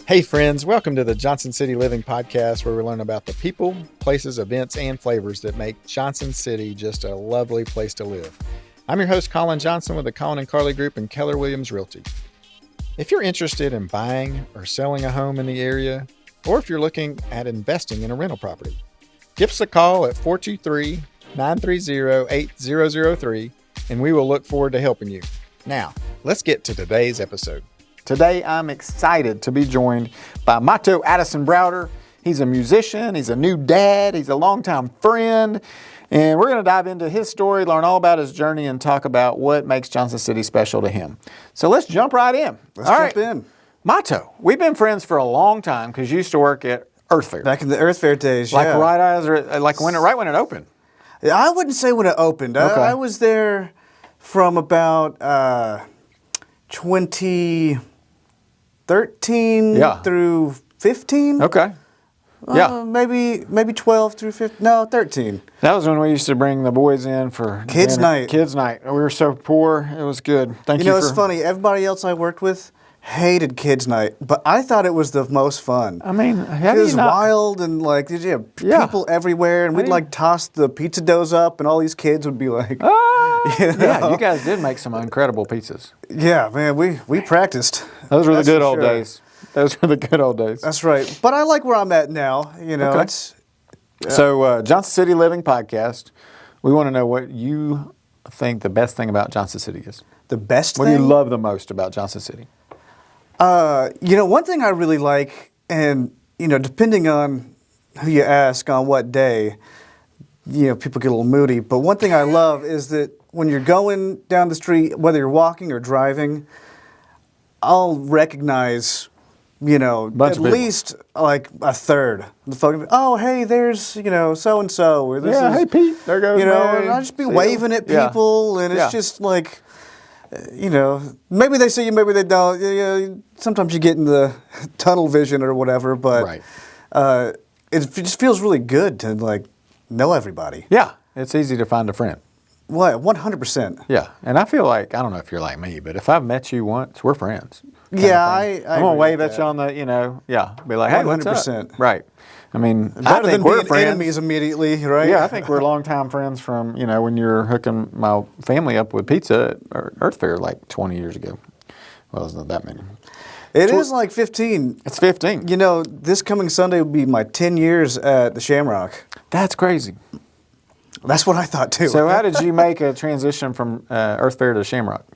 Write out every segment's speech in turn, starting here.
Hey friends, welcome to the Johnson City Living Podcast, where we learn about the people, places, events, and flavors that make Johnson City just a lovely place to live. I'm your host, Colin Johnson, with the Colin and Carly Group and Keller Williams Realty. If you're interested in buying or selling a home in the area, or if you're looking at investing in a rental property, give us a call at 423-930-8003, and we will look forward to helping you. Now, let's get to today's episode. Today, I'm excited to be joined by Mahto Addison-Browder. He's a musician, he's a new dad, he's a longtime friend, and we're going to dive into his story, learn all about his journey, and talk about what makes Johnson City special to him. So let's jump right in. Let's jump in. Mahto, we've been friends for a long time because you used to work at Earth Fair. Back in the Earth Fair days, right when it opened. I wouldn't say when it opened. Okay. I was there from about 2013 through 15. Okay. Yeah. Maybe 12 through 15. No, 13. That was when we used to bring the boys in for Kids' night. Kids' night. We were so poor. It was good. Thank you. You know, it's funny. Everybody else I worked with hated Kids' night, but I thought it was the most fun. I mean, it was wild, and like, did you have people everywhere, and we'd like toss the pizza doughs up, and all these kids would be like, Yeah, you guys did make some incredible pizzas. Yeah, man, we practiced. Those were the good old days. Those were the good old days. That's right. But I like where I'm at now. You know, okay. So, Johnson City Living Podcast, we want to know what you think the best thing about Johnson City is. The best thing? What do you love the most about Johnson City? You know, one thing I really like, and, you know, depending on who you ask on what day, you know, people get a little moody. But one thing I love is that when you're going down the street, whether you're walking or driving, I'll recognize, you know, at least like a third. The folk, oh, hey, there's, you know, so-and-so. Or this hey, Pete, there goes you know, Mary. and I'll just be waving at people, and it's just like, you know, maybe they see you, maybe they don't. Sometimes you get in the tunnel vision or whatever, but it just feels really good to, like, know everybody. Yeah, it's easy to find a friend. What? 100%. Yeah, and I feel like, I don't know if you're like me, but if I've met you once, we're friends. Yeah, I'm going to wave at you on the, you know, be like, hey, 100%. What's up? Right. I mean, I think we're friends. Enemies immediately, right? Yeah, I think we're longtime friends from, you know, when you're hooking my family up with pizza at Earth Fair like 20 years ago. Well, it's not that many. It is like 15. It's 15. You know, this coming Sunday will be my 10 years at the Shamrock. That's crazy. That's what I thought, too. So how did you make a transition from Earth Fair to Shamrock?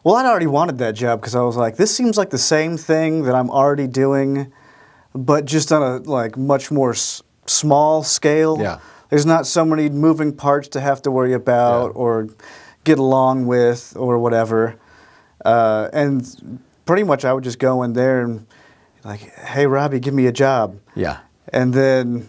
Well, I'd already wanted that job because I was like, this seems like the same thing that I'm already doing, but just on a like much more small scale. Yeah. There's not so many moving parts to have to worry about or get along with or whatever. And pretty much I would just go in there and like, hey, Robbie, give me a job. Yeah. And then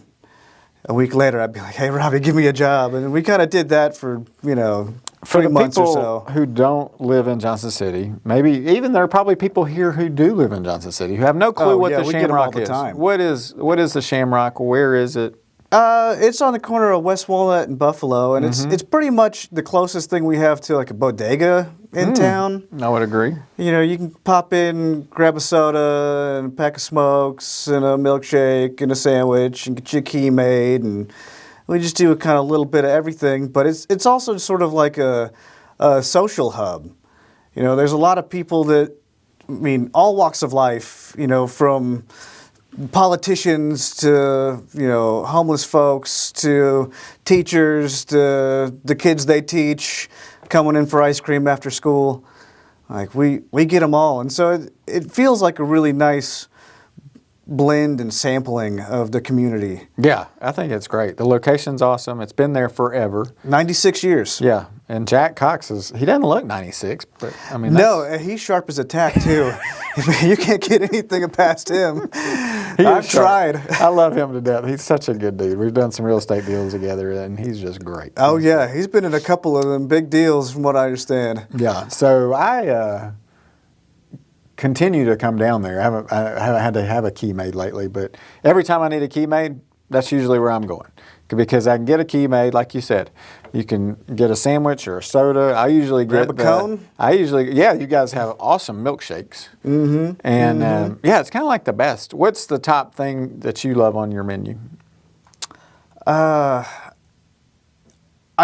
a week later, I'd be like, hey, Robbie, give me a job. And we kind of did that for, you know, 3 months or so. For people who don't live in Johnson City, maybe even there are probably people here who do live in Johnson City who have no clue what the Shamrock is. Time. What is the Shamrock? Where is it? It's on the corner of West Walnut and Buffalo, and it's pretty much the closest thing we have to like a bodega in town. I would agree. You know, you can pop in, grab a soda and a pack of smokes and a milkshake and a sandwich and get you a key made, and we just do a kind of little bit of everything. But it's also sort of like a social hub. You know, there's a lot of people that, I mean, all walks of life. You know, from politicians to, you know, homeless folks to teachers to the kids they teach coming in for ice cream after school. Like, we get them all. And so it feels like a really nice blend and sampling of the community. Yeah, I think it's great. The location's awesome. It's been there forever. 96 years. Yeah, and Jack Cox he doesn't look 96, but I mean, no, he's sharp as a tack too. You can't get anything past him. I've tried. I love him to death. He's such a good dude. We've done some real estate deals together, and he's just great. Oh yeah, he's been in a couple of them big deals, from what I understand. Yeah, so I continue to come down there. I haven't had to have a key made lately, but every time I need a key made, that's usually where I'm going. because I can get a key made, like you said. You can get a sandwich or a soda. I usually Grab get a cone? you guys have awesome milkshakes. Mm-hmm. And yeah, it's kind of like the best. What's the top thing that you love on your menu? I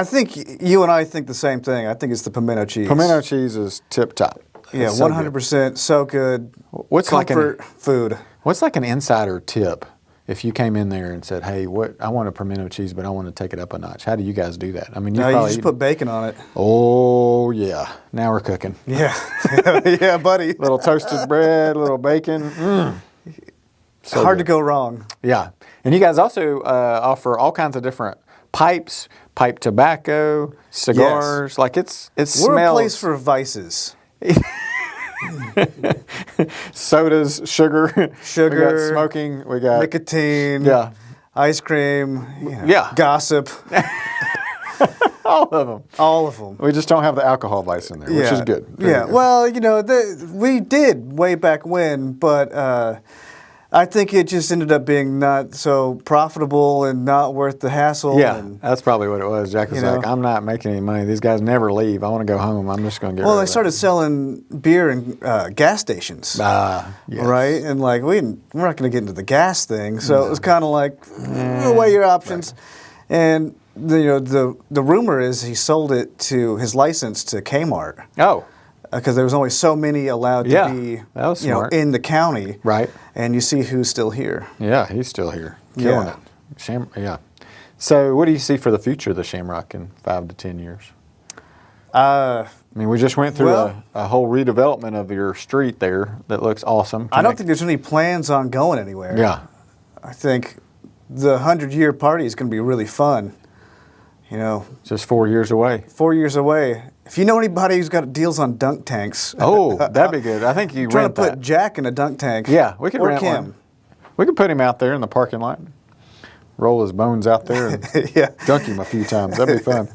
think you and I think the same thing. I think it's the pimento cheese. Pimento cheese is tip top. Yeah, It's so 100%. So good. What's comfort food? What's like an insider tip if you came in there and said, "Hey, I want a pimento cheese, but I want to take it up a notch"? How do you guys do that? I mean, You just put bacon on it. Oh yeah, now we're cooking. Yeah, yeah, buddy. Little toasted bread, little bacon. So hard good. to go wrong. Yeah, and you guys also offer all kinds of different pipes, pipe tobacco, cigars. Yes. Like it We're smells. a place for vices. Sodas, sugar, we got smoking, we got nicotine, yeah, ice cream, yeah, gossip, all of them. all of them. We just don't have the alcohol vice in there, which is good. Very Yeah, good. well, we did way back when, but I think it just ended up being not so profitable and not worth the hassle. Yeah, and, that's probably what it was. Jack was like, I'm not making any money. These guys never leave. I want to go home. I'm just going to get well, rid they of that. started selling beer in gas stations. Yes. Right? And like, we're not going to get into the gas thing. So it was kind of like, weigh your options. Right. And the rumor is he sold it to his license to Kmart. Oh. Because there was only so many allowed to be that was smart. In the county. Right. And you see who's still here. Yeah, he's still here. Killing it. Yeah. So what do you see for the future of the Shamrock in 5 to 10 years? I mean, we just went through a whole redevelopment of your street there that looks awesome. I don't think there's any plans on going anywhere. Yeah. I think the 100-year party is going to be really fun. Just 4 years away. 4 years away. If you know anybody who's got deals on dunk tanks. Oh, that'd be good. I think you trying rent to put that. Jack in a dunk tank. Yeah, we could or rent Kim. one. We could put him out there in the parking lot, roll his bones out there and dunk him a few times. That'd be fun.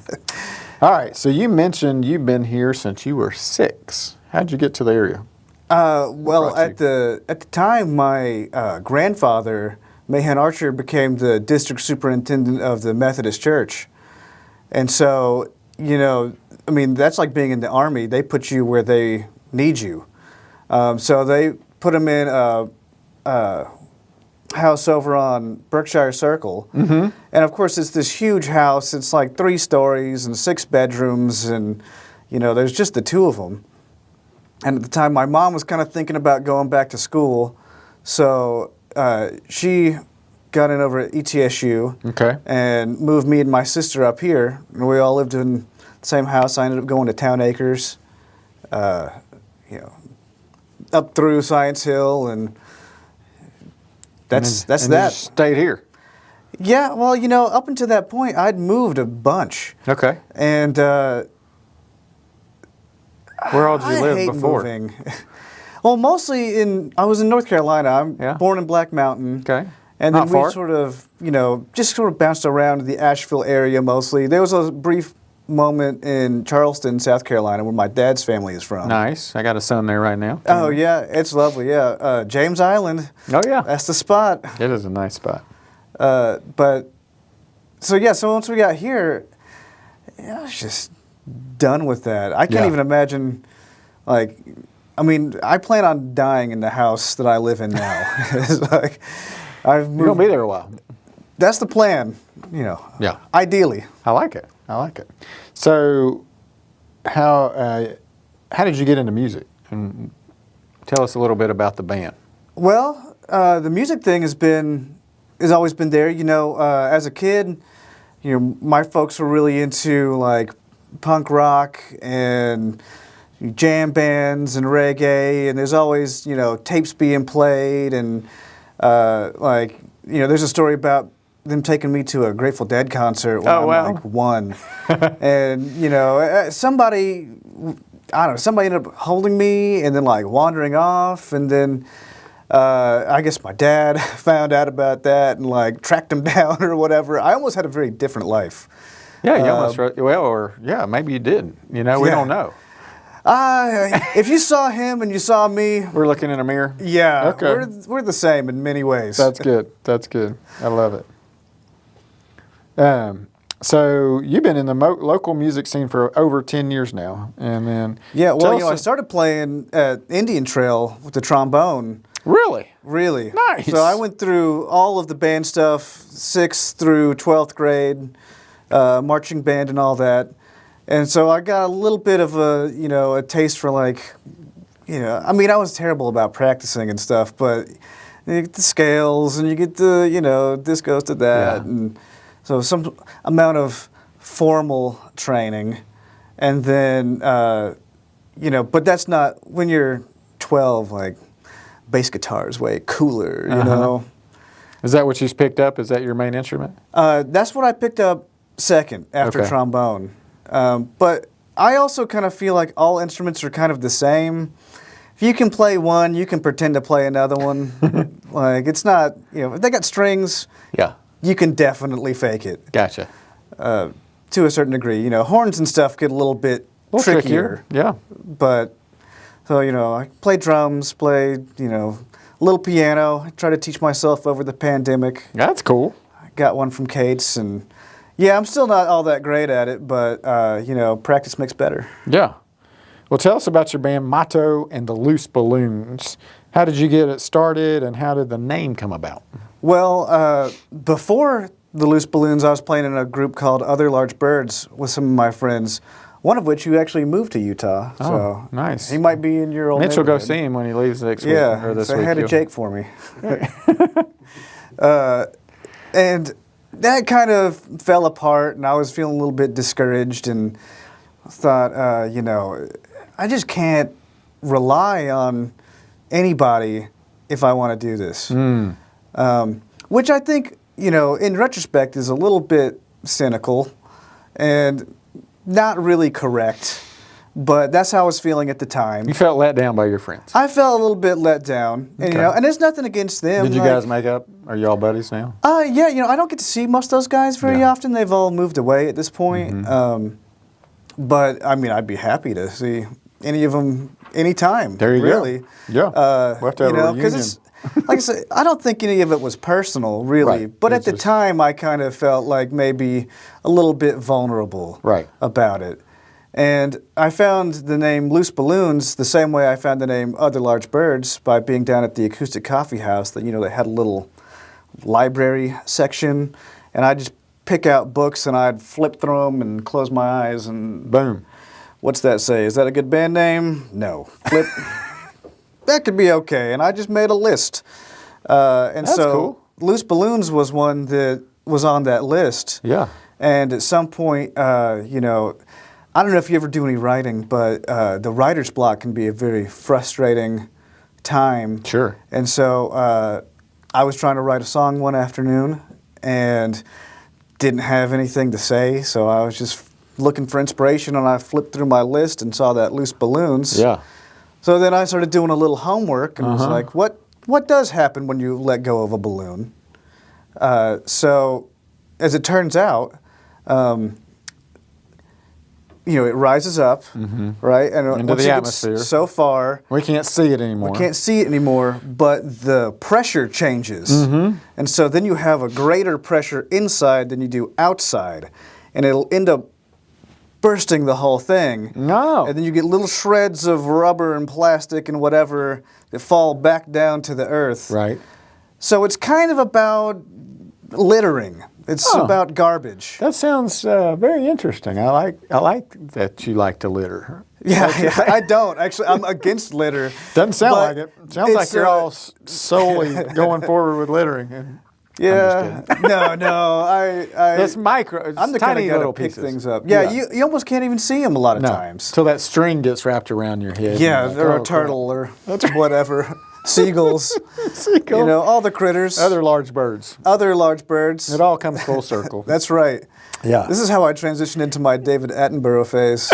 All right, so you mentioned you've been here since you were 6. How'd you get to the area? Well, at the time, my grandfather, Mahan Archer, became the district superintendent of the Methodist Church. And so, I mean, that's like being in the Army. They put you where they need you. So they put him in a house over on Berkshire Circle. Mm-hmm. And, of course, it's this huge house. It's like 3 stories and 6 bedrooms. And, there's just the 2 of them. And at the time, my mom was kind of thinking about going back to school. So she got in over at ETSU and moved me and my sister up here. And we all lived in the same house. I ended up going to Town Acres, up through Science Hill, and that's and that. You just stayed here. Yeah, well, up until that point, I'd moved a bunch. Okay. And where all did you live hate before? Moving. Well, mostly I was in North Carolina. I'm born in Black Mountain. Okay. And Not then far. we sort of, just sort of bounced around the Asheville area mostly. There was a brief moment in Charleston, South Carolina, where my dad's family is from. Nice. I got a son there right now. Oh, yeah. It's lovely, yeah. James Island. Oh, yeah. That's the spot. It is a nice spot. So once we got here, I was just done with that. I can't even imagine, I plan on dying in the house that I live in now. It's like, I've moved. You're going to be there a while. That's the plan, Yeah. ideally. I like it. So how did you get into music? And tell us a little bit about the band. Well, the music thing has always been there. As a kid, my folks were really into like punk rock and jam bands and reggae, and there's always tapes being played, and there's a story about them taking me to a Grateful Dead concert when I'm like 1. And, somebody ended up holding me and then like wandering off. And then I guess my dad found out about that and like tracked him down or whatever. I almost had a very different life. Yeah, you almost, maybe you did. We don't know. If you saw him and you saw me, We're looking in a mirror? yeah, Okay. we're the same in many ways. That's good. I love it. So you've been in the local music scene for over 10 years now, and then Yeah, well, tell you know, I us started playing at Indian Trail with the trombone. really. Really. Nice. So I went through all of the band stuff, 6th through 12th grade, marching band and all that. And so I got a little bit of a, you know, a taste for like, you know, I mean, I was terrible about practicing and stuff, but you get the scales and you get the, you know, this goes to that. Yeah. And so some amount of formal training. And then, you know, but that's not, when you're 12, like, bass guitar is way cooler, you know? Is that what you picked up? Is that your main instrument? That's what I picked up second after Okay. trombone. But I also kind of feel like all instruments are kind of the same. If you can play one, you can pretend to play another one. Like, it's not, you know, if they got strings, Yeah. you can definitely fake it Gotcha. to a certain degree. You know, horns and stuff get a little bit A little trickier. Yeah. But, so, you know, I played drums, played, you know, a little piano. I tried to teach myself over the pandemic. That's cool. I got one from Kate's, and yeah, I'm still not all that great at it, but, you know, practice makes better. Yeah. Well, tell us about your band, Mahto and the Loose Balloons. How did you get it started, and how did the name come about? Well, before the Loose Balloons, I was playing in a group called Other Large Birds with some of my friends, one of which who actually moved to Utah. Oh, So nice. he might be in your old Mitch will go neighborhood. see him when he leaves next week. Yeah, Or this so I week. had a Jake for me. And that kind of fell apart, and I was feeling a little bit discouraged, and thought, you know, I just can't rely on anybody if I want to do this. Which I think, you know, in retrospect is a little bit cynical and not really correct, but that's how I was feeling at the time. You felt let down by your friends. I felt a little bit let down, and, you know, and there's nothing against them. Did you like, guys make up? Are you all buddies now? Yeah, you know, I don't get to see most of those guys very Yeah. often. They've all moved away at this point. But I mean, I'd be happy to see any of them anytime. There you really. go. Yeah. We'll have to have you a know, because reunion. it's like I said, I don't think any of it was personal, really. Right. But It's at the just- time, I kind of felt like maybe a little bit vulnerable Right. about it. And I found the name Loose Balloons the same way I found the name Other Large Birds, by being down at the Acoustic Coffee House. That, you know, they had a little library section, and I'd just pick out books and I'd flip through them and close my eyes and Boom. what's that say? Is that a good band name? No. Flip. That could be okay. And I just made a list. And That's so cool. Loose Balloons was one that was on that list. Yeah. And at some point, you know, I don't know if you ever do any writing, but the writer's block can be a very frustrating time. Sure. And so I was trying to write a song one afternoon and didn't have anything to say, so I was just looking for inspiration, and I flipped through my list and saw that Loose Balloons. Yeah. So then I started doing a little homework and was like, what does happen when you let go of a balloon? So as it turns out, you know, it rises up, right? And Into once the it atmosphere. gets so far, We can't see it anymore. we can't see it anymore, but the pressure changes. And so then you have a greater pressure inside than you do outside. And it'll end up bursting the whole thing. No. And then you get little shreds of rubber and plastic and whatever that fall back down to the earth. Right. So it's kind of about littering. It's about garbage. That sounds very interesting. I like that you like to litter. Yeah, I don't. Actually, I'm against litter. Doesn't sound But like it. Sounds like it's, you're all solely going forward with littering. And Yeah. No. it's micro. It's I'm the kind tiny of guy little to pick pieces. things up. Yeah, you almost can't even see them a lot of No. times. Till that string gets wrapped around your head. Yeah, and you're they're like, a oh, turtle or whatever. Seagulls. Seagull. You know, all the critters. Other large birds. Other large birds. It all comes full circle. That's right. Yeah. This is how I transitioned into my David Attenborough phase.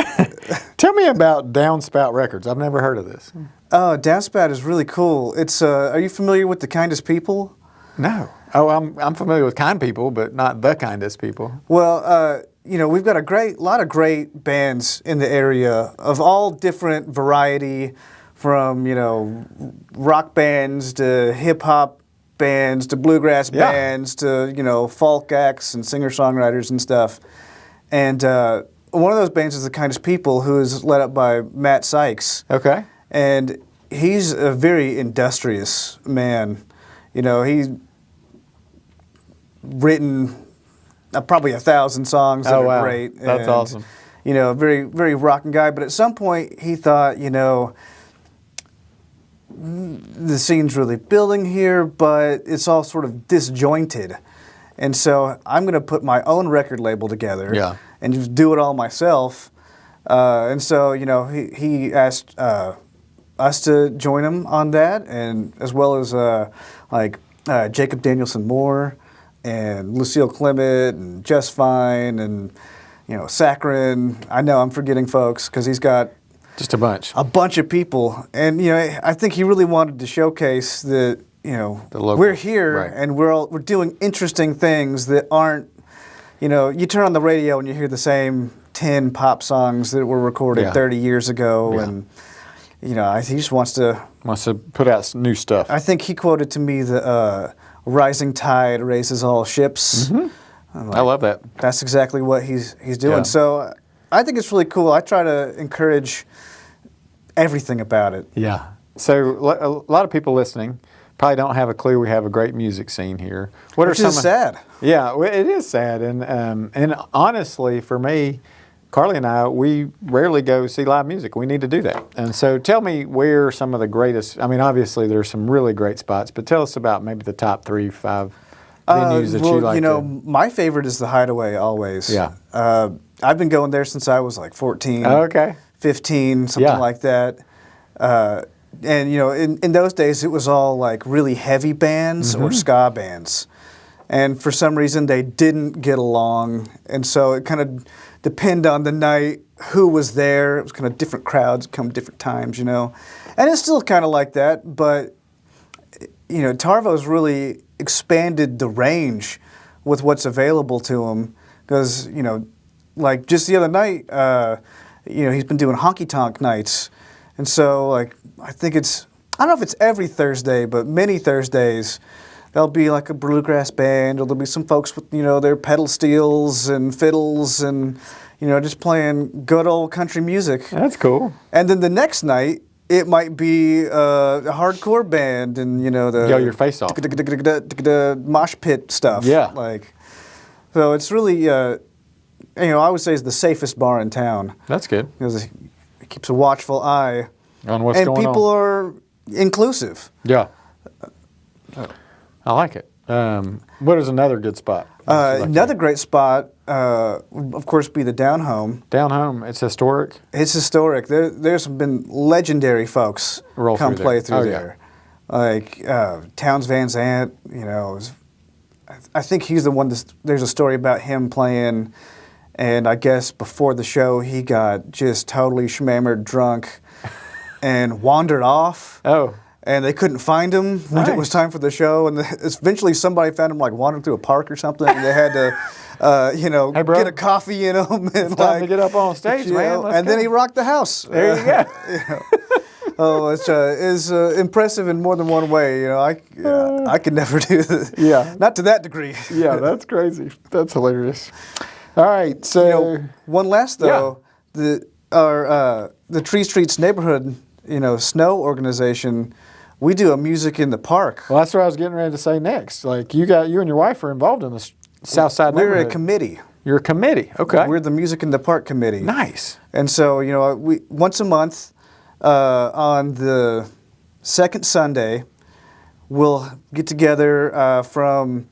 Tell me about Downspout Records. I've never heard of this. Oh, Downspout is really cool. It's are you familiar with The Kindest People? No. Oh, I'm familiar with kind people, but not the kindest people. Well, you know, we've got a lot of great bands in the area of all different variety, from, you know, rock bands to hip hop bands to bluegrass Yeah. bands to, folk acts and singer-songwriters and stuff. And one of those bands is The Kindest People, who is led up by Matt Sykes. Okay. And he's a very industrious man. He's written probably 1,000 songs that are great. That's awesome. Very, very rocking guy. But at some point, he thought, the scene's really building here, but it's all sort of disjointed. And so I'm going to put my own record label together and just do it all myself. And so, he asked us to join him on that, and as well as Jacob Danielson Moore and Lucille Clement and Just Fine and, Saccharin. I know I'm forgetting folks because he's got just a bunch of people. And, I think he really wanted to showcase that, we're here and we're doing interesting things that aren't, you turn on the radio and you hear the same 10 pop songs that were recorded 30 years ago. Yeah. And, he just wants to put out new stuff. I think he quoted to me the rising tide raises all ships. Mm-hmm. I love that. That's exactly what he's doing. Yeah. So I think it's really cool. I try to encourage everything about it. Yeah. So a lot of people listening probably don't have a clue we have a great music scene here. Which is sad. Yeah, it is sad. And honestly, for me, Carly and I, we rarely go see live music. We need to do that. And so tell me where some of the greatest, obviously there's some really great spots, but tell us about maybe the top 3, 5 venues that you like. My favorite is the Hideaway always. Yeah. I've been going there since I was like 14, 15, something like that. And, in those days, it was all like really heavy bands or ska bands. And for some reason, they didn't get along. And so it kind of depended on the night, who was there. It was kind of different crowds come different times, And it's still kind of like that. But, Tarvo's really expanded the range with what's available to him. Because, like just the other night, he's been doing honky tonk nights. And so, I think I don't know if it's every Thursday, but many Thursdays, there'll be like a bluegrass band, or there'll be some folks with, their pedal steels and fiddles and, just playing good old country music. That's cool. And then the next night, it might be a hardcore band and, the... Go your face off. Mosh pit stuff. Yeah. So it's really, I would say it's the safest bar in town. That's good. Because it keeps a watchful eye on what's going on. And people are inclusive. Yeah. I like it. What is another good spot? Another great spot, of course, be the Down Home. Down Home, it's historic? It's historic. There's been legendary folks come play through there. Like Townes Van Zandt, I think he's the one, there's a story about him playing, and I guess before the show he got just totally schmammered drunk and wandered off. Oh. And they couldn't find him when it was time for the show. And eventually somebody found him wandering through a park or something. And they had to, hey, bro, get a coffee in him. And it's time to get up on stage, man. And then he rocked the house. There you go. Oh, it's impressive in more than one way. I could never do this. Yeah. Not to that degree. Yeah, that's crazy. That's hilarious. All right, so one last though, the Tree Streets Neighborhood, snow organization. We do a music in the park. Well, that's what I was getting ready to say next. Like you and your wife are involved in the South Side neighborhood. We're a committee. You're a committee, okay. We're the Music in the Park committee. Nice. And so, we once a month on the second Sunday, we'll get together from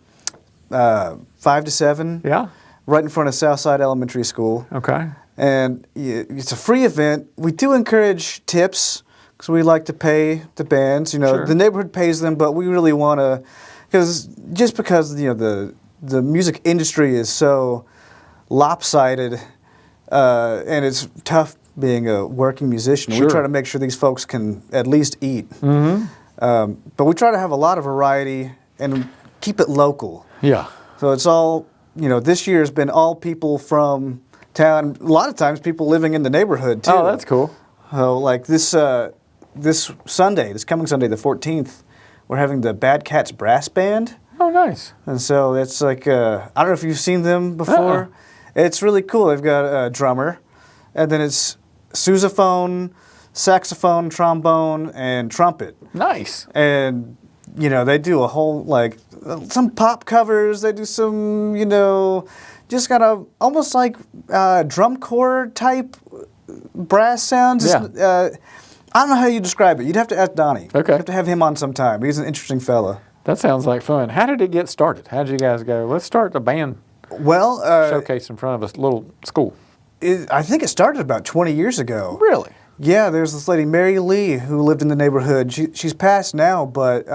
5 to 7. Yeah. Right in front of Southside Elementary School. Okay. And it's a free event. We do encourage tips because we like to pay the bands. Sure. The neighborhood pays them, but we really want to, because the music industry is so lopsided, and it's tough being a working musician. Sure. We try to make sure these folks can at least eat. Mm-hmm. But we try to have a lot of variety and keep it local. Yeah. So it's all, this year has been all people from town. A lot of times people living in the neighborhood too. Oh, that's cool. So like this coming Sunday, the 14th, we're having the Bad Cats Brass Band. Oh, nice. And so it's like, I don't know if you've seen them before. It's really cool. They've got a drummer, and then it's sousaphone, saxophone, trombone, and trumpet. Nice. And, you know, they do a whole, like, some pop covers. They do some, you know, just kind of almost like drum corps type brass sounds. Yeah. I don't know how you describe it. You'd have to ask Donnie. Okay. You have to have him on sometime. He's an interesting fella. That sounds like fun. How did it get started? How did you guys go, let's start the band Well, showcase in front of a little school? I think it started about 20 years ago. Really? Yeah, there's this lady, Mary Lee, who lived in the neighborhood. She's passed now, but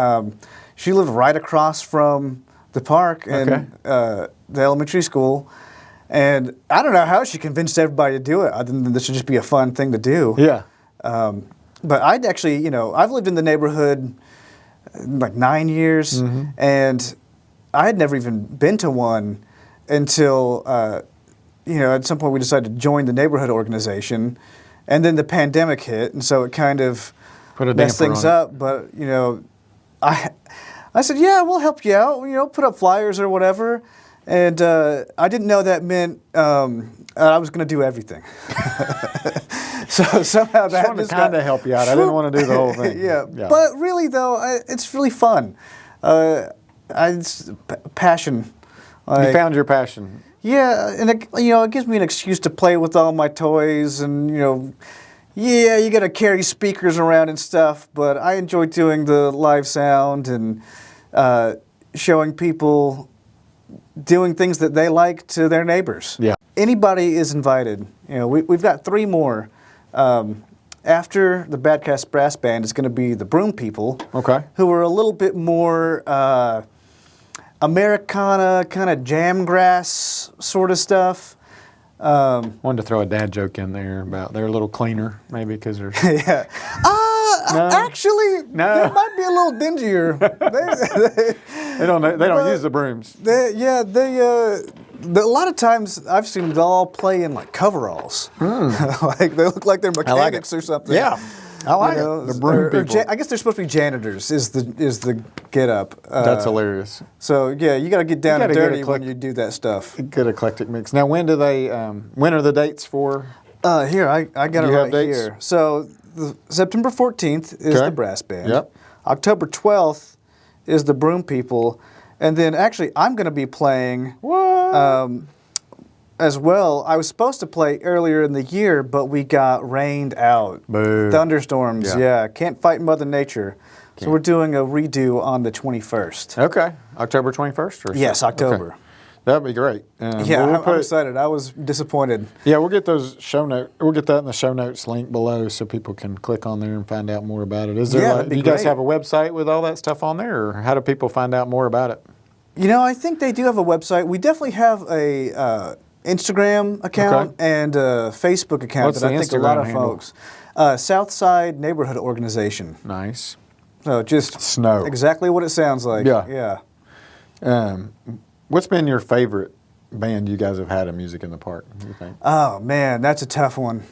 she lived right across from the park and the elementary school. And I don't know how she convinced everybody to do it, other than this should just be a fun thing to do. Yeah. But I'd actually, you know, I've lived in the neighborhood like 9 years, and I had never even been to one until, you know, at some point we decided to join the neighborhood organization, and then the pandemic hit, and so it kind of messed things up. But, you know, I said, yeah, we'll help you out, you know, put up flyers or whatever. And I didn't know that meant I was going to do everything. So somehow that just wanted to kind of help you out. I didn't want to do the whole thing. Yeah. But really, though, it's really fun. It's passion. You found your passion. Yeah, and it gives me an excuse to play with all my toys, and yeah, you got to carry speakers around and stuff. But I enjoy doing the live sound and showing people doing things that they like to their neighbors. Yeah. Anybody is invited. You know, we've got 3 more. After the Bad Cats Brass Band is going to be the Broom People. Okay. Who are a little bit more Americana, kind of jamgrass sort of stuff. Wanted to throw a dad joke in there about they're a little cleaner, maybe because they're... Yeah. Actually, they might be a little dingier. They don't use the brooms. A lot of times I've seen them all play in like coveralls. Like they look like they're mechanics or something. Yeah, I like it. The broom people. I guess they're supposed to be janitors. Is the get up? That's hilarious. So yeah, you got to get down and dirty when you do that stuff. Good eclectic mix. Now, when do they? When are the dates for? Here I got it right dates? here. So September 14th is the brass band. Yep. October 12th is the Broom People. And then actually I'm going to be playing as well. I was supposed to play earlier in the year, but we got rained out. Boo. Thunderstorms, yeah. Can't fight Mother Nature. So we're doing a redo on the 21st. Okay. October 21st? Or yes, so? October. Okay. That'd be great. Yeah, I'm excited. I was disappointed. Yeah, we'll get those show notes. We'll get that in the show notes link below so people can click on there and find out more about it. Is there? Do you guys have a website with all that stuff on there, or how do people find out more about it? You know, I think they do have a website. We definitely have a Instagram account and a Facebook account What's that the I think Instagram a lot of handle? folks. Southside Neighborhood Organization. Nice. So just snow. Exactly what it sounds like. Yeah. What's been your favorite band you guys have had in Music in the Park, do you think? Oh, man, that's a tough one.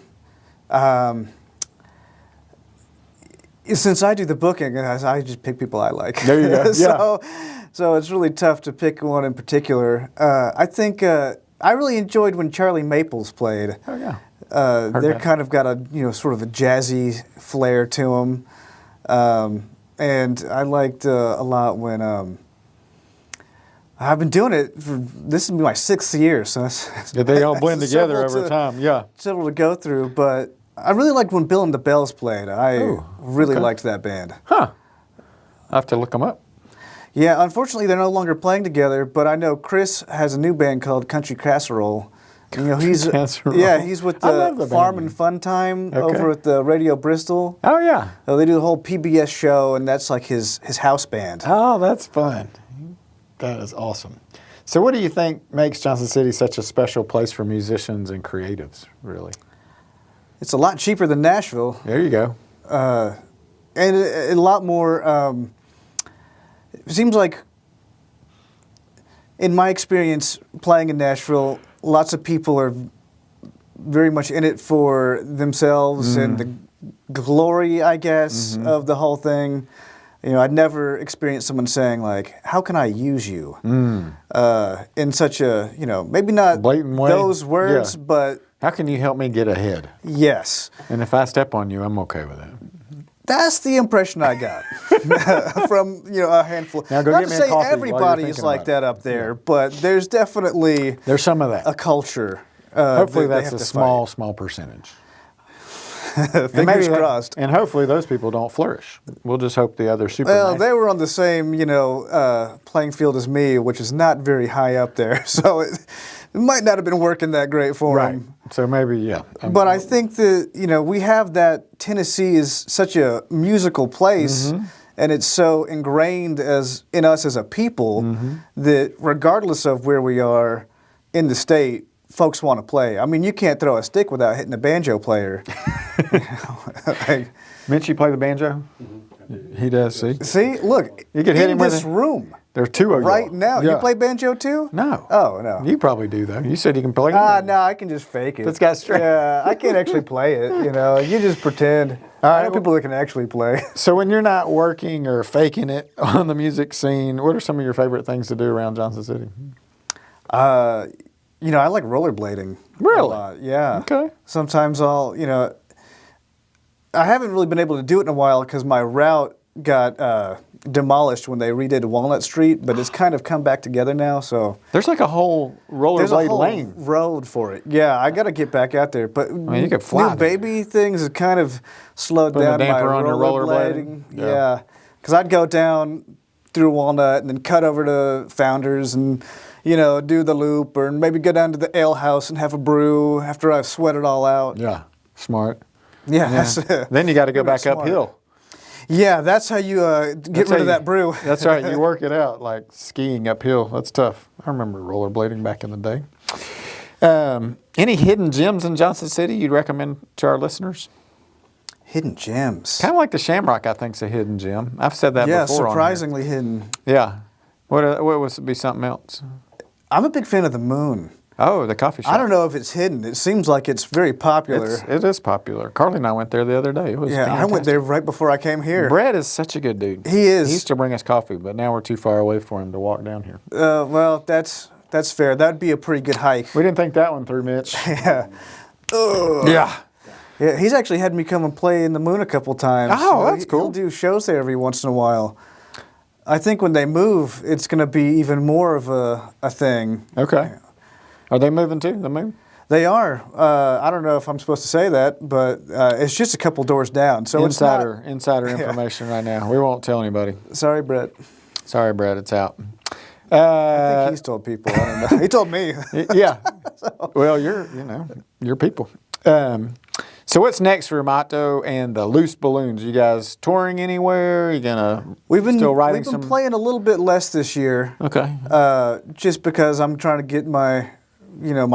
Since I do the booking, I just pick people I like. There you go. So it's really tough to pick one in particular. I think I really enjoyed when Charlie Maples played. Oh, yeah. They're kind of got a sort of a jazzy flair to them. And I liked a lot when... I've been doing it this is my 6th year, so they all blend together over time. Yeah, several to go through. But I really liked when Bill and the Bells played. I really liked that band. Huh? I have to look them up. Yeah, unfortunately they're no longer playing together. But I know Chris has a new band called Country Casserole. He's he's with the Farm and Fun Time over at the Radio Bristol. Oh yeah. So they do the whole PBS show, and that's like his house band. Oh, that's fun. That is awesome. So what do you think makes Johnson City such a special place for musicians and creatives, really? It's a lot cheaper than Nashville. There you go. And a lot more, it seems like, in my experience playing in Nashville, lots of people are very much in it for themselves and the glory, I guess, of the whole thing. I'd never experienced someone saying like, "How can I use you?" In such a, maybe not blatant way. those words, Yeah. but How can you help me get ahead? yes. And if I step on you, I'm okay with it. That's the impression I got from a handful. Now go Not get to me a say coffee while you're everybody is thinking like about that it. up there, but there's definitely There's some of that. a culture. Hopefully that they that's have a to small percentage. fight. Fingers crossed. And hopefully those people don't flourish. We'll just hope the other super Well, nice. they were on the same, playing field as me, which is not very high up there, so it might not have been working that great for Right. them. So maybe, yeah. But I think that, we have that Tennessee is such a musical place, and it's so ingrained in us as a people that regardless of where we are in the state, folks want to play. I mean, you can't throw a stick without hitting a banjo player. Mitch, you play the banjo? He does, see? See, look, You could hit in him with this it. room There's two of you. right now. Yeah. You play banjo too? No. Oh, no. You probably do, though. You said you can play it. No, I can just fake it. It's got straight. Yeah, I can't actually play it, You just pretend. All I right, know people that can actually play. So when you're not working or faking it on the music scene, what are some of your favorite things to do around Johnson City? I like rollerblading. Really? A lot. Yeah. Okay. Sometimes I haven't really been able to do it in a while because my route got demolished when they redid Walnut Street, but it's kind of come back together now. So There's like a whole there's a rollerblade whole lane. road for it. Yeah, I got to get back out there. But mean, you could fly new there. baby things have kind of slowed Put a down my damper on your rollerblading. rollerblading? Yeah. Yeah, because I'd go down through Walnut and then cut over to Founders and do the loop, or maybe go down to the ale house and have a brew after I've sweat it all out. Yeah, smart. Yeah, Yeah. Then you got to go back Smart. uphill. Yeah, that's how you get rid of that brew. That's right. You work it out like skiing uphill. That's tough. I remember rollerblading back in the day. Any hidden gems in Johnson City you'd recommend to our listeners? Hidden gems. Kind of like the Shamrock, I think, is a hidden gem. I've said that Yeah, before. on here. surprisingly hidden. Yeah. What would be something else? I'm a big fan of the Moon. Oh, the coffee shop. I don't know if it's hidden. It seems like it's very popular. It is popular. Carly and I went there the other day. It was Yeah, I went fantastic. there right before I came here. Brett is such a good dude. He is. He used to bring us coffee, but now we're too far away for him to walk down here. Well, that's fair. That'd be a pretty good hike. We didn't think that one through, Mitch. Yeah. Ugh. Yeah. Yeah, he's actually had me come and play in the Moon a couple times. Oh, that's cool. He'll do shows there every once in a while. I think when they move, it's going to be even more of a thing. Okay. Are they moving too, the Moon? They are. I don't know if I'm supposed to say that, but it's just a couple doors down. So Insider it's not, information right now. We won't tell anybody. Sorry, Brett. Sorry, Brett, it's out. I think he's told people. I don't know. He told me. Yeah. Well, you're people. So what's next for Mahto and the Loose Balloons? You guys touring anywhere? Are you gonna still writing We've been playing a little bit less this year. Okay. Just because I'm trying to get my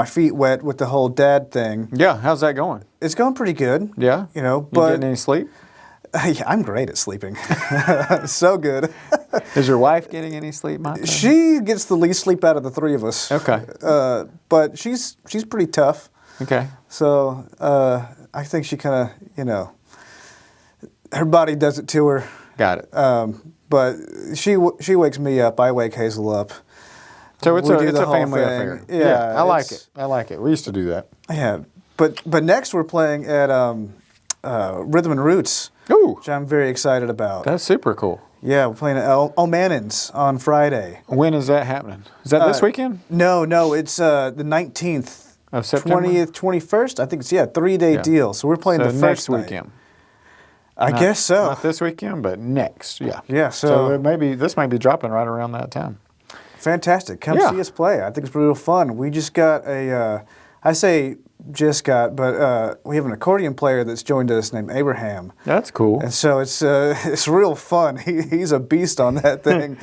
feet wet with the whole dad thing. Yeah. How's that going? It's going pretty good. Yeah. But You getting any sleep? yeah, I'm great at sleeping. So good. Is your wife getting any sleep, Mahto? She gets the least sleep out of the three of us. Okay. But she's pretty tough. Okay. So I think she kind of, her body does it to her. Got it. But she wakes me up. I wake Hazel up. So it's We a do the whole family thing. affair. Yeah, I like it's- it. I like it. We used to do that. Yeah. But next we're playing at Rhythm and Roots, Ooh, which I'm very excited about. that's super cool. Yeah, we're playing at O'Mannon's on Friday. When is that happening? Is that this weekend? No, it's the 19th. Of September? 20th, 21st. I think it's 3-day Yeah. deal. So we're playing So the first next night. weekend. I Not- guess so. Not this weekend, but next. Yeah. Yeah, So so- this may be dropping right around that time. Fantastic. Come Yeah. see us play. I think it's real fun. We just got I say just got, but we have an accordion player that's joined us named Abraham. That's cool. And so it's real fun. He's a beast on that thing.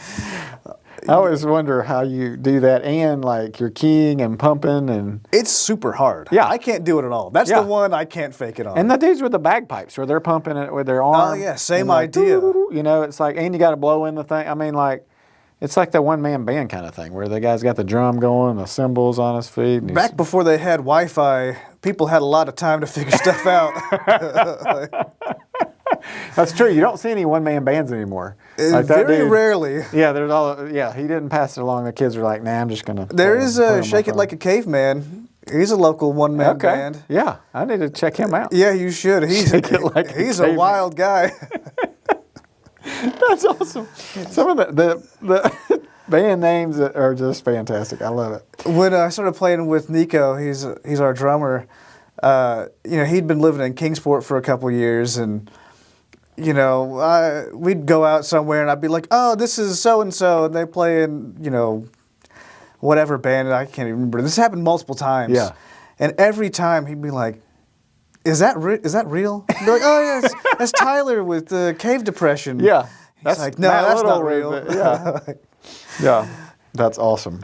I always wonder how you do that and like you're keying and pumping and It's super hard. Yeah. I can't do it at all. That's Yeah. the one I can't fake it on. the dudes with the bagpipes where they're pumping it with their arm. yeah, same and like, idea. doo-doo-doo, it's like, and you got to blow in the thing. I mean, like, it's like the one-man band kind of thing where the guy's got the drum going, the cymbals on his feet. And he's- Back before they had Wi-Fi, people had a lot of time to figure stuff out. That's true. You don't see any one-man bands anymore. Like that Very dude- rarely. Yeah, there's all. Yeah, he didn't pass it along. The kids are like, "Nah, I'm just gonna." There is play on my Shake It phone." Like a Caveman. He's a local one-man Okay. band. Yeah, I need to check him out. Yeah, you should. He's Shake It Like a he's a Caveman. wild guy. That's awesome. Some of the band names are just fantastic. I love it. When I started playing with Nico, he's our drummer. He'd been living in Kingsport for a couple years, and we'd go out somewhere, and I'd be like, "Oh, this is so and so," and they play in whatever band. I can't even remember. This happened multiple times. Yeah. And every time he'd be like, "Is that real?" I'd be like, "Oh yeah, that's Tyler with the Cave Depression." Yeah, He's like, "No, Matt that's Little not real." with it. Yeah, yeah, that's awesome.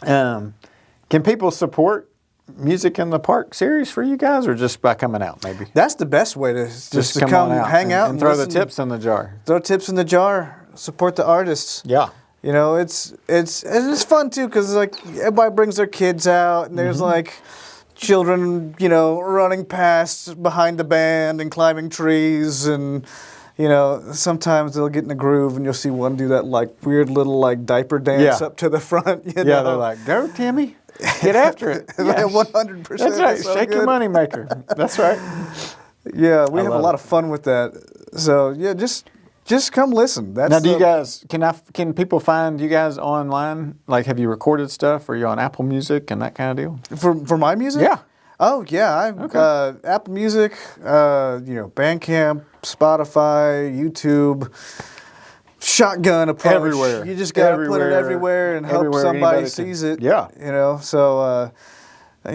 Can people support Music in the Park series for you guys, or just by coming out, maybe? That's the best way to just to come on out hang out and throw the listen. tips in the jar. Throw tips in the jar. Support the artists. Yeah. It's fun too because like everybody brings their kids out, and there's like children, running past behind the band and climbing trees, and sometimes they'll get in a groove, and you'll see one do that like weird little like diaper dance Yeah. up to the front. Yeah, they're like, "Go, Timmy, get after it." Yeah. 100%. That's right. so Shake your good. money maker. That's right. Yeah, we have a love lot it. of fun with that. So yeah, just come listen. That's Now, do you guys can people find you guys online? Like, have you recorded stuff? Are you on Apple Music and that kind of deal? for my music? Yeah. Oh yeah, Apple Music, Bandcamp, Spotify, YouTube, shotgun approach. Everywhere. You just gotta put it Everywhere. everywhere and hope Everywhere somebody anybody can- sees it. Yeah. So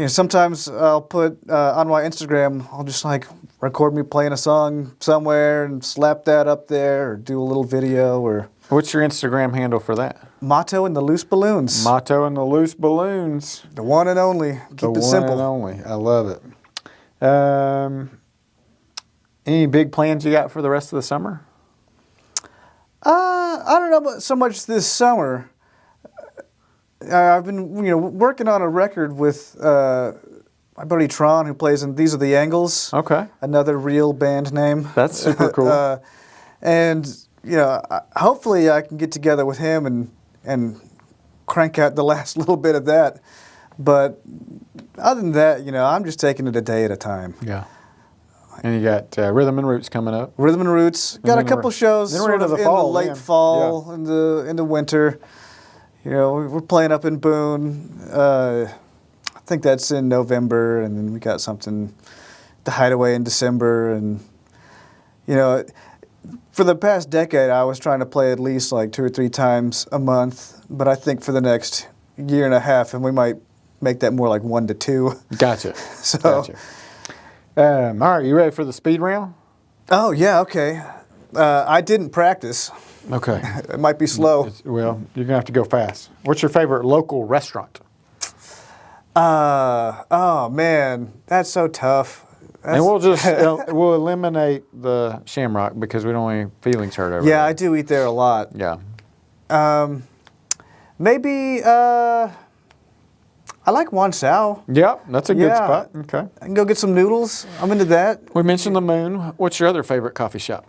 sometimes I'll put on my Instagram, I'll just like record me playing a song somewhere and slap that up there, or do a little video, or What's your Instagram handle for that? Mahto and the Loose Balloons. Mahto and the Loose Balloons. The one and only. Keep The it one simple. and only. I love it. Any big plans you got for the rest of the summer? I don't know about so much this summer. I've been, working on a record with my buddy Tron, who plays in These Are the Angles. Okay. Another real band name. That's super cool. And hopefully I can get together with him and crank out the last little bit of that. But other than that, I'm just taking it a day at a time. Yeah. And you got Rhythm and Roots coming up. Rhythm and Roots. Got a then couple we're- shows then we're sort into of the in fall, the late man. fall, in the winter. We're playing up in Boone. I think that's in November, and then we got something, the Hideaway in December, and for the past decade, I was trying to play at least like 2 or 3 times a month, but I think for the next year and a half, and we might make that more like 1 to 2. Gotcha. So- Gotcha. All right, you ready for the speed round? Oh yeah, okay. I didn't practice. Okay. It might be slow. Well, you're gonna have to go fast. What's your favorite local restaurant? Oh man, that's so tough. And we'll just we'll eliminate the Shamrock because we don't want any feelings hurt over. Yeah, that. I do eat there a lot. Yeah. Maybe I like Wan Sao. Yep, that's a good Yeah. spot. Okay. I can go get some noodles. I'm into that. We mentioned the Moon. What's your other favorite coffee shop?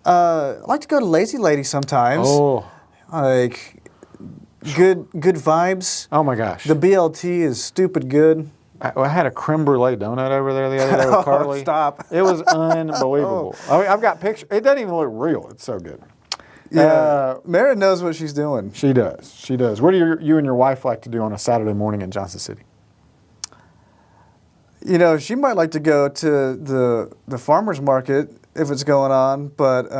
I like to go to Lazy Lady sometimes. Oh, Like good vibes. oh my gosh. The BLT is stupid good. I had a creme brulee donut over there the other day with Carly. Stop. It was unbelievable. I mean, I've got pictures. It doesn't even look real. It's so good. Yeah, Mara knows what she's doing. She does. She does. What do you and your wife like to do on a Saturday morning in Johnson City? She might like to go to the farmer's market if it's going on, but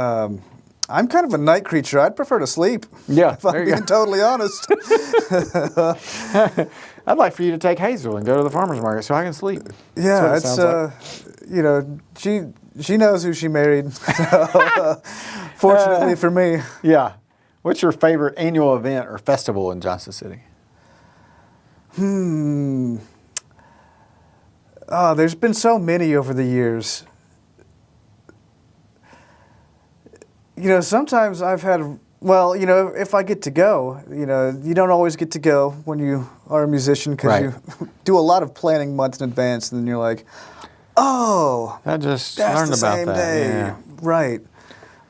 I'm kind of a night creature. I'd prefer to sleep. Yeah, If I'm there you being totally honest. I'd like for you to take Hazel and go to the farmer's market so I can sleep. Yeah, That's it's what it sounds she knows who she married. So, fortunately for me. Yeah. What's your favorite annual event or festival in Johnson City? Oh, there's been so many over the years. Sometimes I've had, if I get to go, you don't always get to go when you are a musician because Right. you do a lot of planning months in advance, and then you're like, Oh, I just that's learned the about same that. day. Yeah. Right.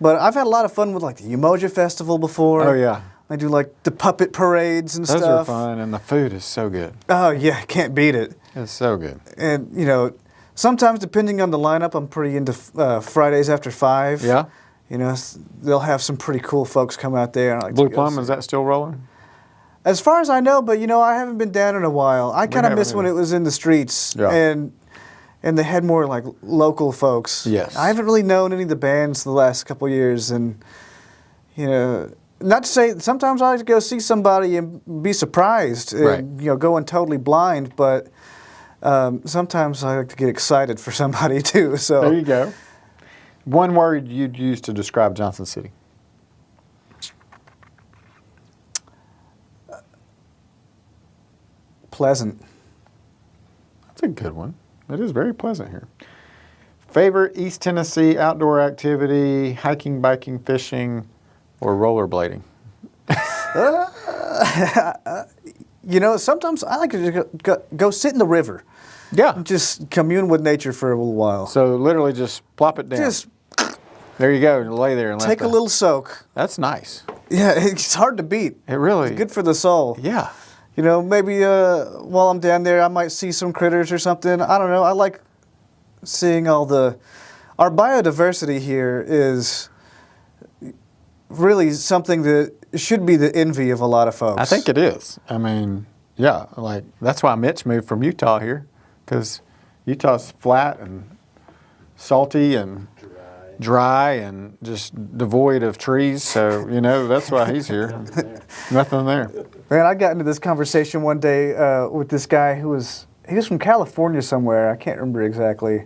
But I've had a lot of fun with like the Umoja Festival before. Oh, yeah. I do like the puppet parades and Those stuff. are fun, and the food is so good. Oh yeah, can't beat it. It's so good. And you know, sometimes depending on the lineup, I'm pretty into Fridays after 5. Yeah. You know, they'll have some pretty cool folks come out there. And I like Blue to go Plum, see. is that still rolling? As far as I know, but you know, I haven't been down in a while. I kind of haven't miss when it either. was in the streets, Yeah. and they had more like local folks. Yes. I haven't really known any of the bands the last couple of years, and you know, not to say sometimes I like to go see somebody and be surprised, Right. and you know, going totally blind, but sometimes I like to get excited for somebody too. So There you go. One word you'd use to describe Johnson City. pleasant. That's a good one. It is very pleasant here. Favorite East Tennessee outdoor activity, hiking, biking, fishing, or rollerblading? You know, sometimes I like to just go sit in the river, Yeah. just commune with nature for a little while. So literally just plop it down. Just There you go. Lay there and let take a the- little soak. That's nice. Yeah, it's hard to beat. It really. It's good for the soul. Yeah. You know, maybe while I'm down there, I might see some critters or something. I don't know. I like seeing all our biodiversity here is really something that should be the envy of a lot of folks. I think it is. I mean, yeah, like that's why Mitch moved from Utah here, because Utah's flat and salty and dry and just devoid of trees. So, you know, that's why he's here. Nothing there. Man, I got into this conversation one day with this guy he was from California somewhere. I can't remember exactly.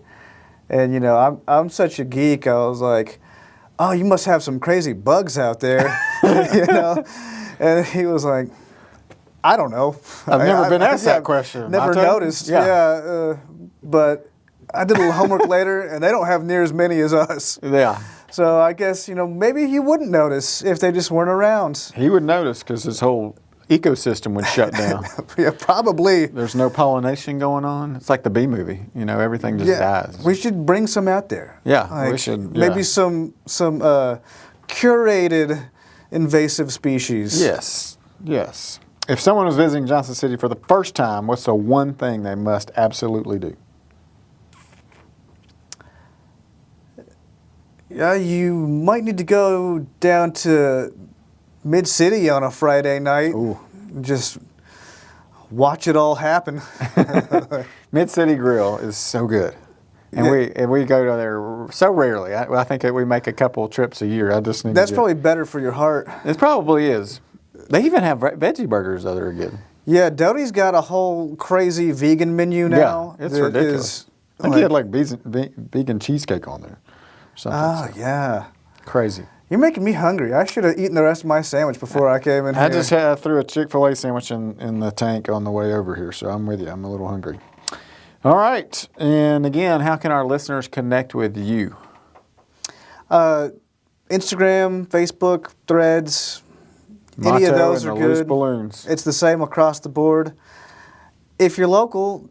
And you know, I'm such a geek. I was like, "Oh, you must have some crazy bugs out there," you know. And he was like, "I don't know. I've never been asked that question. Never Mahto? noticed. Yeah, but I did a little homework later, and they don't have near as many as us. Yeah. So I guess you know maybe he wouldn't notice if they just weren't around. He would notice because his whole ecosystem would shut down. Yeah, probably. There's no pollination going on. It's like the bee movie. You know, everything just dies. We should bring some out there. Yeah, we should, Maybe yeah. some curated invasive species. Yes. Yes. If someone was visiting Johnson City for the first time, what's the one thing they must absolutely do? Yeah, you might need to go down to Mid-City on a Friday night. Ooh. Just watch it all happen. Mid-City Grill is so good. And Yeah. we go to there so rarely. I think that we make a couple trips a year. I just need That's to probably better for your heart. It probably is. They even have veggie burgers that are good. Yeah, Doty's got a whole crazy vegan menu now. Yeah, it's that ridiculous. is, I think he had like vegan cheesecake on there. Or something. oh, yeah. Crazy. You're making me hungry. I should have eaten the rest of my sandwich before I came in here. I just threw a Chick-fil-A sandwich in the tank on the way over here, so I'm with you. I'm a little hungry. All right. And again, how can our listeners connect with you? Instagram, Facebook, Threads, any of Mahto those and are the Loose good. Balloons. It's the same across the board. If you're local,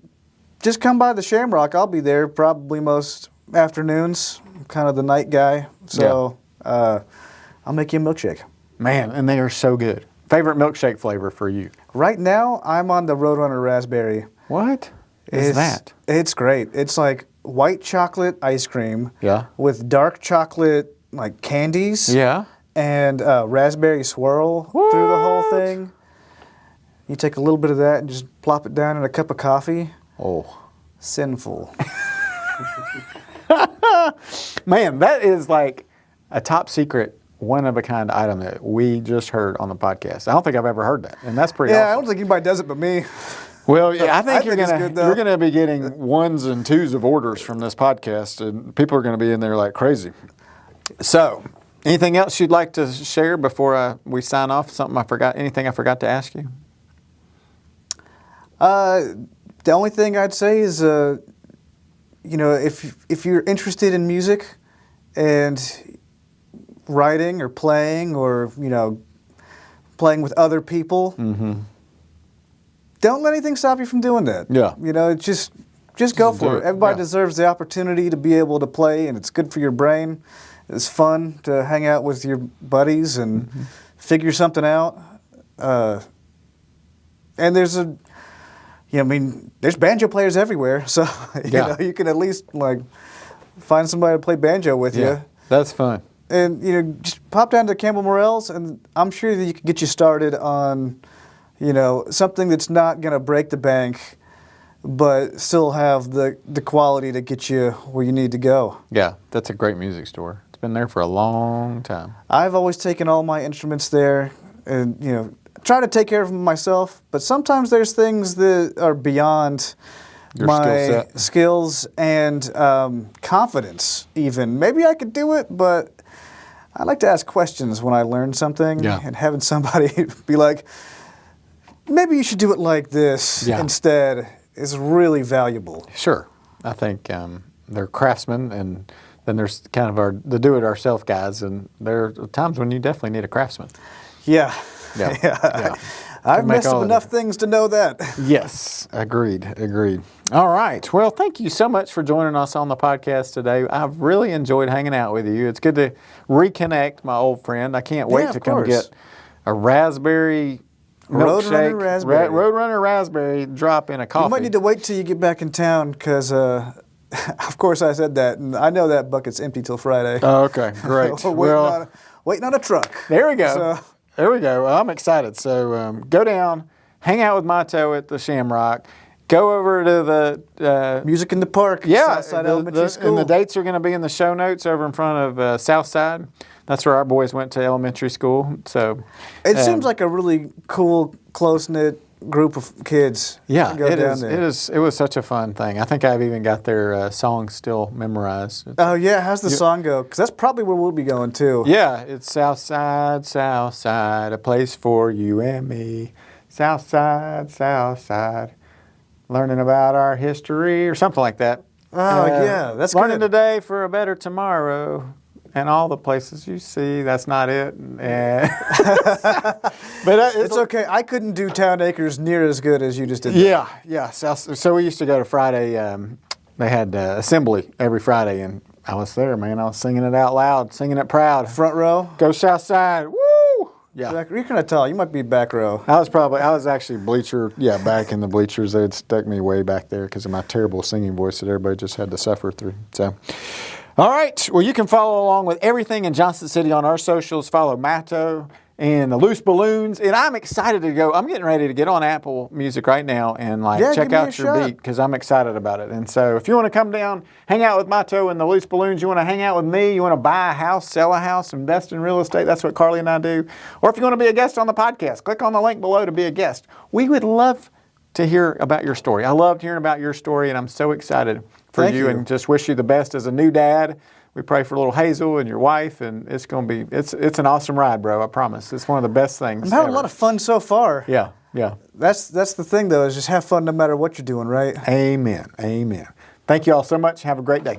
just come by the Shamrock. I'll be there probably most afternoons. I'm kind of the night guy, so I'll make you a milkshake. Man, and they are so good. Favorite milkshake flavor for you? Right now, I'm on the Roadrunner Raspberry. What is that? It's great. It's like white chocolate ice cream Yeah. with dark chocolate like candies. Yeah. And raspberry swirl through the whole thing. You take a little bit of that and just plop it down in a cup of coffee. Oh. Sinful. Man, that is like a top secret, one of a kind item that we just heard on the podcast. I don't think I've ever heard that, and that's pretty Yeah, I awesome. don't think anybody does it but me. Well, yeah, I think I think it's good, though. you're gonna be getting ones and twos of orders from this podcast, and people are gonna be in there like crazy. So, anything else you'd like to share before we sign off? Something I forgot? Anything I forgot to ask you? The only thing I'd say is, you know, if you're interested in music and writing or playing or, you know, playing with other people, don't let anything stop you from doing that. Yeah. You know, just just go do for it. it, Everybody yeah. deserves the opportunity to be able to play, and it's good for your brain. It's fun to hang out with your buddies and figure something out. And there's there's banjo players everywhere, so you can at least like find somebody to play banjo with you. That's fun. And just pop down to Campbell Morrell's, and I'm sure that you could get you started on, something that's not gonna break the bank, but still have the quality to get you where you need to go. Yeah, that's a great music store. It's been there for a long time. I've always taken all my instruments there, and try to take care of them myself. But sometimes there's things that are beyond Your my skill set. skills and confidence. Even maybe I could do it, but I like to ask questions when I learn something, and having somebody be like, maybe you should do it like this instead is really valuable. Sure. I think they're craftsmen, and then there's kind of the do-it-ourself guys, and there are times when you definitely need a craftsman. Yeah. Yeah. I've messed up enough things to know that. Yes, agreed. All right. Well, thank you so much for joining us on the podcast today. I've really enjoyed hanging out with you. It's good to reconnect, my old friend. I can't wait to come get a raspberry milkshake, Roadrunner raspberry drop in a coffee. You might need to wait till you get back in town because, of course, I said that, and I know that bucket's empty till Friday. Oh, okay, great. We're waiting on a truck. There we go. There we go. Well, I'm excited. So go down, hang out with Mahto at the Shamrock. Go over to the Music in the Park, Southside Elementary School. And the dates are going to be in the show notes over in front of Southside. That's where our boys went to elementary school. So it seems like a really cool, close-knit group of kids. Yeah, to go down there. It was such a fun thing. I think I've even got their songs still memorized. Oh yeah, how's the song go? Because that's probably where we'll be going too. Yeah, it's Southside, Southside, a place for you and me. Southside, Southside, learning about our history or something like that. Oh yeah, that's learning good. today for a better tomorrow. And all the places you see, that's not it. But it's okay. I couldn't do Town Acres near as good as you just did. Yeah. So we used to go to Friday. They had assembly every Friday, and I was there, man. I was singing it out loud, singing it proud. Front row. Go Southside. Woo! Yeah. You're kind of tall. You might be back row. I was actually bleacher. Yeah, back in the bleachers. They had stuck me way back there because of my terrible singing voice that everybody just had to suffer through. So. All right. Well, you can follow along with everything in Johnson City on our socials. Follow Mahto and the Loose Balloons. And I'm excited to go. I'm getting ready to get on Apple Music right now and check out your beat because I'm excited about it. And so if you want to come down, hang out with Mahto and the Loose Balloons, you want to hang out with me, you want to buy a house, sell a house, invest in real estate, that's what Carly and I do. Or if you want to be a guest on the podcast, click on the link below to be a guest. We would love to hear about your story. I loved hearing about your story, and I'm so excited for you and just wish you the best as a new dad. We pray for little Hazel and your wife, and it's going to be, it's an awesome ride, bro, I promise. It's one of the best things I'm having a lot of fun so far. Yeah. That's the thing, though, is just have fun no matter what you're doing, right? Amen. Thank you all so much. Have a great day.